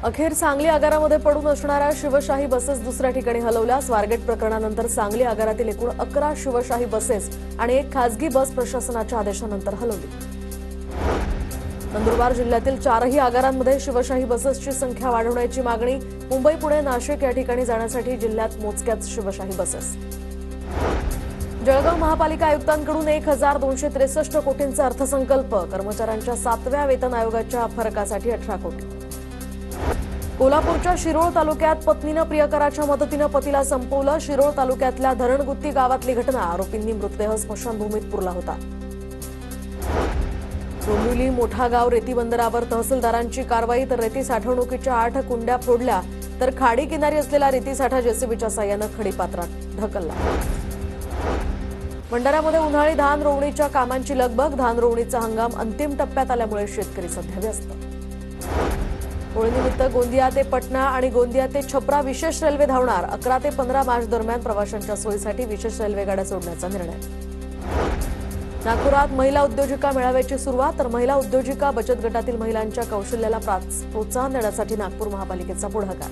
अखेर सांगली आगारामध्ये पडून असणाऱ्या शिवशाही बसेस दुसऱ्या ठिकाणी हलवल्या। स्वारगेट प्रकरणानंतर सांगली आगारातील एकूण 11 शिवशाही बसेस आणि एक खासगी बस प्रशासनाच्या आदेशानंतर हलवली। नंदुरबार जिल्ह्यातील 4ही आगारांमध्ये शिवशाही बसेसची संख्या वाढवण्याची मागणी। मुंबई, पुणे, नाशिक या ठिकाणी जाण्यासाठी जिल्ह्यात मोजक्याच शिवशाही बसेस। जळगाव महापालिका आयुक्तांकडून 1263 कोटींचा अर्थसंकल्प। कर्मचाऱ्यांच्या 7व्या वेतन आयोगाच्या फरकासाठी 18 कोटी। कोल्हापूरच्या शिरोळ तालुक्यात पत्नीनं प्रियकराच्या मदतीनं पतीला संपवलं। शिरोळ तालुक्यातल्या धरणगुत्ती गावातली घटना। आरोपींनी मृतदेह स्मशानभूमीत पुरला होता। डोंबिवली मोठा गाव रेती बंदरावर तहसीलदारांची कारवाई। तर रेती साठवणुकीच्या 8 कुंड्या फोडल्या तर खाडी किनारी असलेला रेती साठा जेसीबीच्या साह्यानं खडीपात्रात ढकलला। भंडाऱ्यामध्ये उन्हाळी धान रोवणीच्या कामांची लगबग। धान रोवणीचा हंगाम अंतिम टप्प्यात आल्यामुळे शेतकरी सध्या व्यस्त। होळीनिमित्त गोंदिया ते पटना आणि गोंदिया ते छपरा विशेष रेल्वे धावणार। 11 ते 15 मार्च दरम्यान प्रवाशांच्या सोयीसाठी विशेष रेल्वे गाड्या सोडण्याचा निर्णय। नागपुरात महिला उद्योजिका मेळाव्याची सुरुवात। तर महिला उद्योजिका बचत गटातील महिलांच्या कौशल्याला प्रोत्साहन देण्यासाठी नागपूर महापालिकेचा पुढाकार।